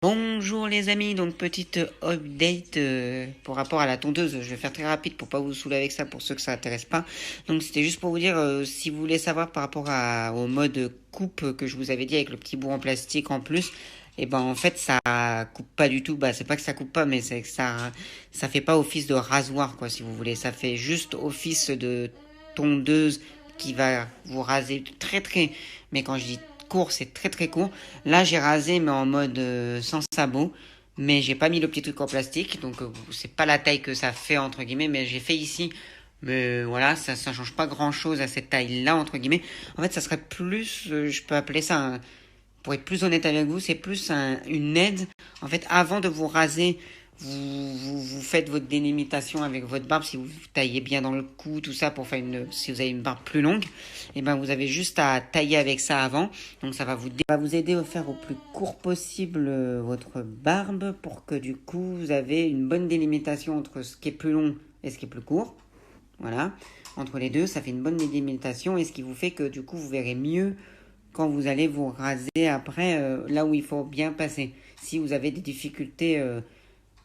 Bonjour les amis, donc petite update pour rapport à la tondeuse. Je vais faire très rapide pour pas vous saouler avec ça pour ceux que ça intéresse pas. Donc c'était juste pour vous dire si vous voulez savoir par rapport au mode coupe que je vous avais dit avec le petit bout en plastique en plus. Et ben en fait ça coupe pas du tout. Bah c'est pas que ça coupe pas, mais c'est que ça fait pas office de rasoir quoi si vous voulez. Ça fait juste office de tondeuse qui va vous raser très. Mais quand je dis court, c'est très court. Là, j'ai rasé, mais en mode sans sabot. Mais j'ai pas mis le petit truc en plastique. Donc, c'est pas la taille que ça fait, entre guillemets. Mais j'ai fait ici. Mais voilà, ça change pas grand chose à cette taille-là, entre guillemets. En fait, ça serait plus, je peux appeler ça, pour être plus honnête avec vous, c'est plus une aide. En fait, avant de vous raser, vous faites votre délimitation avec votre barbe. Si vous taillez bien dans le cou, tout ça, pour faire si vous avez une barbe plus longue, et ben vous avez juste à tailler avec ça avant. Donc ça va vous aider à faire au plus court possible votre barbe pour que du coup vous avez une bonne délimitation entre ce qui est plus long et ce qui est plus court. Voilà, entre les deux, ça fait une bonne délimitation et ce qui vous fait que du coup vous verrez mieux quand vous allez vous raser après là où il faut bien passer. Si vous avez des difficultés,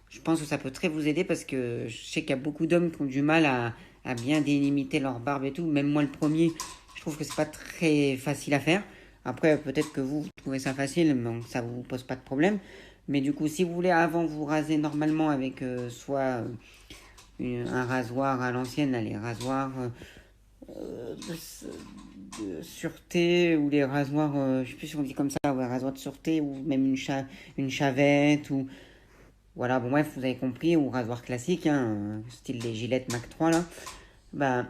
je pense que ça peut très vous aider parce que je sais qu'il y a beaucoup d'hommes qui ont du mal à bien délimiter leur barbe et tout. Même moi le premier, je trouve que c'est pas très facile à faire. Après, peut-être que vous trouvez ça facile, mais ça vous pose pas de problème. Mais du coup, si vous voulez avant vous raser normalement avec soit un rasoir à l'ancienne, là, les rasoirs de sûreté ou les rasoirs, je sais plus si on dit comme ça, ouais, rasoir de sûreté ou même une chavette ou voilà, bon bref, vous avez compris, ou rasoir classique, hein, style les Gillette Mac 3 là, bah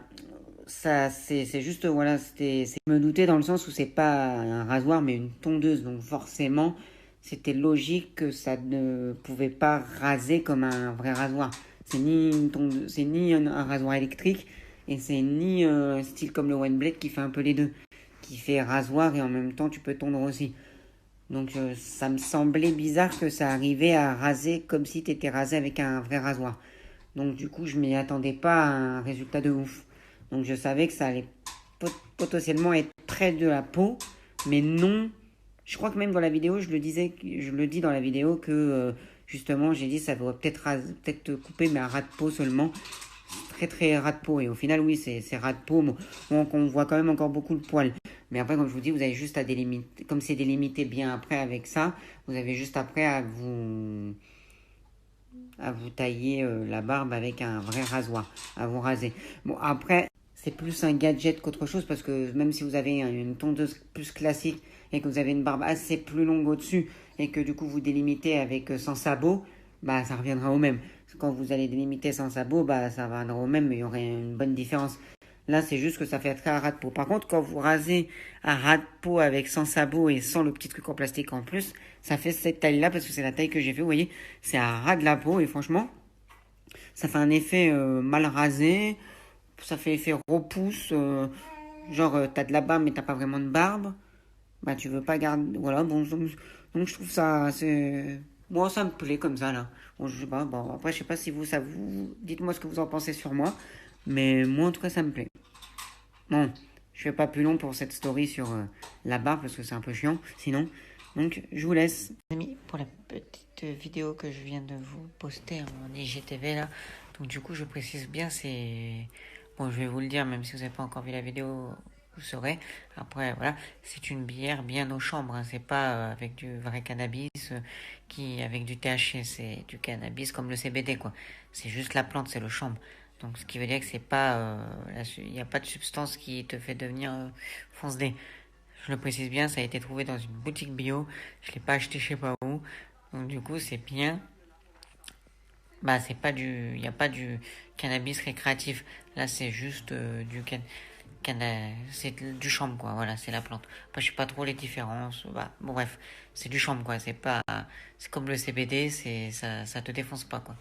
ça c'est juste voilà, c'est me douter dans le sens où c'est pas un rasoir mais une tondeuse, donc forcément c'était logique que ça ne pouvait pas raser comme un vrai rasoir. C'est ni une tondeuse, c'est ni un rasoir électrique et c'est ni un style comme le One Blade qui fait un peu les deux, qui fait rasoir et en même temps tu peux tondre aussi. Donc ça me semblait bizarre que ça arrivait à raser comme si tu étais rasé avec un vrai rasoir. Donc du coup je m'y attendais pas à un résultat de ouf. Donc je savais que ça allait potentiellement être près de la peau, mais non. Je crois que même dans la vidéo je le dis dans la vidéo que justement j'ai dit ça va peut-être couper mais à ras de peau seulement. Très ras de peau et au final oui c'est ras de peau. Donc on voit quand même encore beaucoup le poil. Mais après, comme je vous dis, vous avez juste à délimiter, comme c'est délimité bien après avec ça, vous avez juste après à vous tailler la barbe avec un vrai rasoir, à vous raser. Bon, après, c'est plus un gadget qu'autre chose parce que même si vous avez une tondeuse plus classique et que vous avez une barbe assez plus longue au-dessus et que du coup vous délimitez avec sans sabot, bah ça reviendra au même. Quand vous allez délimiter sans sabot, bah ça reviendra au même, mais il y aurait une bonne différence. Là, c'est juste que ça fait très à ras de peau. Par contre, quand vous rasez à ras de peau avec sans sabot et sans le petit truc en plastique en plus, ça fait cette taille-là parce que c'est la taille que j'ai fait. Vous voyez, c'est à ras de la peau et franchement, ça fait un effet mal rasé. Ça fait effet repousse. Genre, t'as de la barbe mais t'as pas vraiment de barbe. Bah, tu veux pas garder. Voilà, bon, donc je trouve ça. C'est... Moi, ça me plaît comme ça là. Bon, je sais pas. Bon, après, je sais pas si vous, ça vous. Dites-moi ce que vous en pensez sur moi. Mais moi, en tout cas, ça me plaît. Bon, je fais pas plus long pour cette story sur la barbe parce que c'est un peu chiant sinon. Donc je vous laisse. Les amis, pour la petite vidéo que je viens de vous poster en IGTV là. Donc du coup je précise bien c'est... Bon je vais vous le dire même si vous n'avez pas encore vu la vidéo vous saurez. Après voilà, c'est une bière bien au chanvre, hein. C'est pas avec du vrai cannabis qui avec du THC, c'est du cannabis comme le CBD quoi. C'est juste la plante, c'est le chanvre. Donc, ce qui veut dire que c'est pas, il n'y a pas de substance qui te fait devenir fonce-dé. Je le précise bien, ça a été trouvé dans une boutique bio. Je l'ai pas acheté je sais pas où. Donc, du coup, c'est bien. Bah, c'est pas il n'y a pas du cannabis récréatif. Là, c'est juste c'est du chanvre, quoi. Voilà, c'est la plante. Après, je sais pas trop les différences. Bah, bon, bref, c'est du chanvre, quoi. C'est pas, c'est comme le CBD, ça te défonce pas, quoi.